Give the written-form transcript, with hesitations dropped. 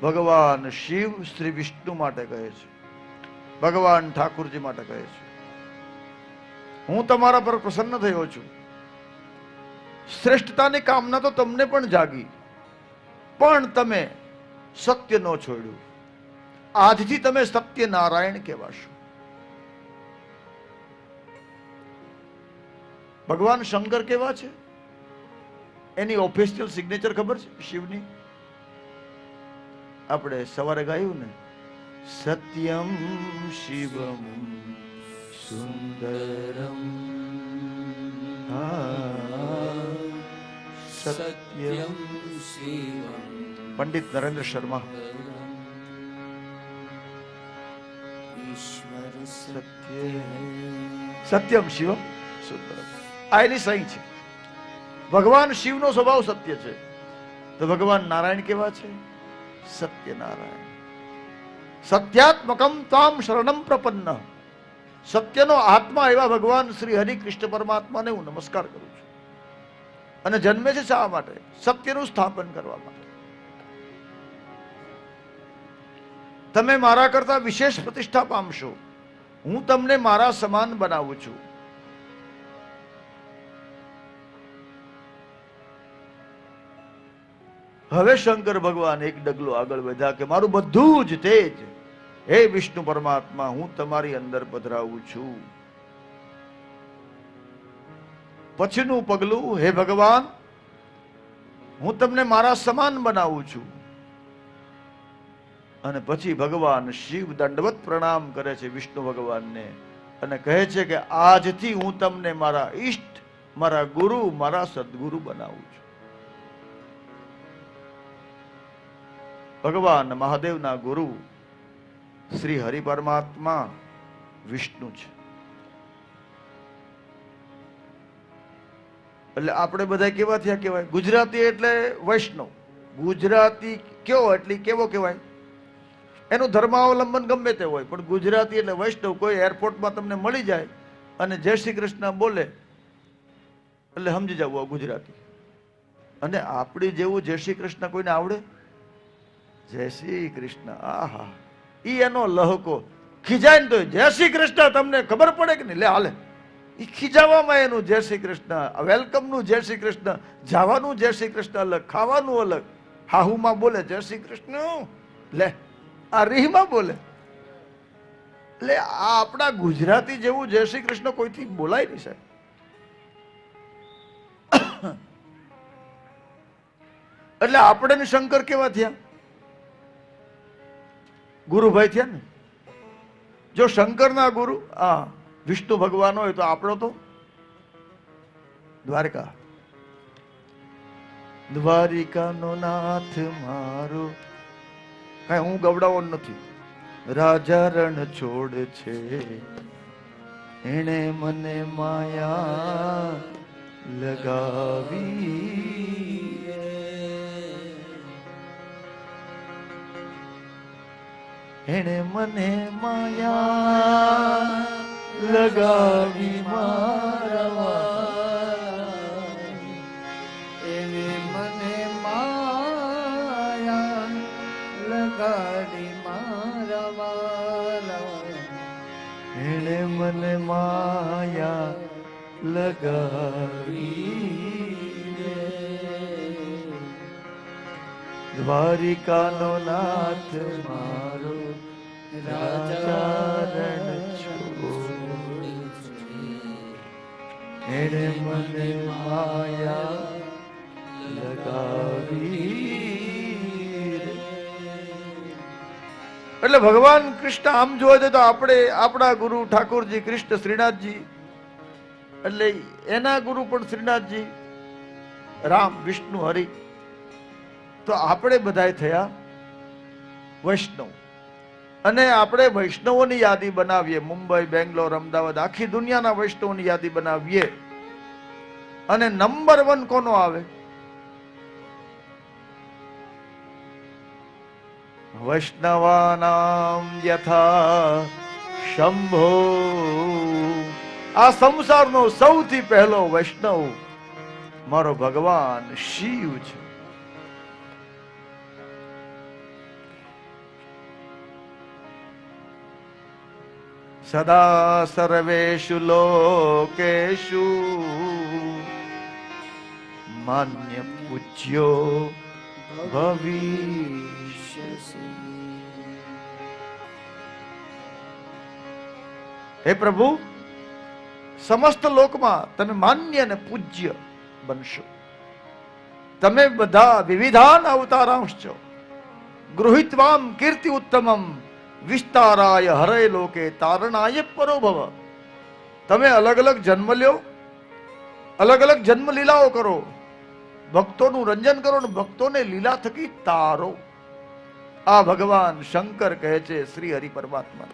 ભગવાન શિવ શ્રી વિષ્ણુ માટે કહે છે, ભગવાન ઠાકુરજી માટે કહે છે, હું તમારા પર પ્રસન્ન થયો છું. શ્રેષ્ઠતાની કામના તો તમને પણ જાગી, પણ તમે સત્ય ન છોડ્યું. આજથી તમે સત્યનારાયણ કહેવાશો. ભગવાન શંકર કેવા છે એની ઓફિશિયલ સિગ્નેચર ખબર છે શિવની? આપણે સવારે ગાયું ને, સત્યમ શિવમ સુંદરમ, સત્યમ શિવમ. પંડિત નરેન્દ્ર શર્મા. સત્યમ શિવમ સુંદરમ, આ એની સહી છે. ભગવાન શિવનો સ્વભાવ સત્ય છે, તો ભગવાન નારાયણ કેવા છે? સત્યનારાયણ. સત્યાત્મકમ તામ શરણમ પ્રપન્ન. સત્યનો આત્મા એવા ભગવાન શ્રી હરિ કૃષ્ણ પરમાત્માને હું નમસ્કાર કરું છું. અને જન્મે છે શા માટે? સત્યનું સ્થાપન કરવા માટે. તમે મારા કરતા વિશેષ પ્રતિષ્ઠા પામશો, હું તમને મારા સમાન બનાવું છું. હવે શંકર ભગવાન એક ડગલો આગળ વધ્યા કે મારું બધું જ તેજ હે વિષ્ણુ પરમાત્મા હું તમારી અંદર પધરાવું છું. પછીનું પગલું, હે ભગવાન હું તમને મારા સમાન બનાવું છું. અને પછી ભગવાન શિવ દંડવત પ્રણામ કરે છે વિષ્ણુ ભગવાનને અને કહે છે કે આજથી હું તમને મારા ઈષ્ટ, મારા ગુરુ, મારા સદગુરુ બનાવું છું. ભગવાન મહાદેવના ગુરુ શ્રી હરિ પરમાત્મા વિષ્ણુ છે. એટલે આપણે બધા કેવા થયા કહેવાય? ગુજરાતી એટલે વૈષ્ણવ. ગુજરાતી કયો એટલે કેવો કહેવાય? એનું ધર્માવલંબન ગમે તે હોય, પણ ગુજરાતી એટલે વૈષ્ણવ. કોઈ એરપોર્ટમાં તમને મળી જાય અને જય શ્રી કૃષ્ણ બોલે એટલે સમજી જવું ગુજરાતી. અને આપણી જેવું જય શ્રી કૃષ્ણ કોઈને આવડે? જય શ્રી કૃષ્ણ, આહા, ઈ એનો લહકો. ખીજાય ને તો જય શ્રી કૃષ્ણ, તમને ખબર પડે કે નહીં? લે હાલે, ઈ ખીજાવામાં એનું જય શ્રી કૃષ્ણ, વેલકમ નું જય શ્રી કૃષ્ણ, જવાનું જય શ્રી કૃષ્ણ અલગ, ખાવાનું અલગ. હાહુમાં બોલે જય શ્રી કૃષ્ણ, લે આ રીહમાં બોલે. એટલે આ આપણા ગુજરાતી જેવું જય શ્રી કૃષ્ણ કોઈથી બોલાય નહીં સાહેબ. એટલે આપણે શંકર કેવા થયા? ગુરુભાઈ થયા ને. જો શંકરના ગુરુ વિષ્ણુ ભગવાન હોય તો આપણો તો દ્વારકા. દ્વારિકાનો નાથ મારો, કઈ હું ગવડાવો નથી. રાજા રણ છોડ છે, એણે મને માયા લગાવી. એણે મને માયા લગાવી મારવા, એણે મને માયા લગાડી મારવા, એણે મને માયા લગાવી. દ્વારિકાનો નાથ મારો, રાજા રણ છોડ છે, એણે મને માયા લગાવી. એટલે ભગવાન કૃષ્ણ આમ જોવા તો આપણે આપણા ગુરુ ઠાકોરજી કૃષ્ણ શ્રીનાથજી, એટલે એના ગુરુ પણ શ્રીનાથજી, રામ, વિષ્ણુ, હરિ. તો આપણે બધા થયા વૈષ્ણવ. અને આપણે વૈષ્ણવોની યાદી બનાવીએ. મુંબઈ, બેંગ્લોર, અમદાવાદ, આખી દુનિયાના વૈષ્ણવોની યાદી બનાવીએ. અને નંબર 1 કોનો આવે? વૈષ્ણવાનામ યથા શંભો. આ સંસારનો સૌથી પહેલો વૈષ્ણવ મારો ભગવાન શિવ છે. સદા સર્વેષુ લોકેષુ માન્ય પૂજ્યો ભવિષ્યસી. હે પ્રભુ, સમસ્ત લોકમાં તમે માન્ય અને પૂજ્ય બનશો. તમે બધા વિવિધાન અવતારાંશ છો. ગૃહિત્વામ કીર્તિ ઉત્તમમ વિસ્તારાય હરે લોકે તારણાય પરોભવ. તમે અલગ અલગ જન્મ લ્યો, અલગ અલગ જન્મ લીલાઓ કરો, ભક્તોનું રંજન કરો ને ભક્તોને લીલા થકી તારો. આ ભગવાન શંકર કહે છે શ્રી હરિ પરમાત્મા.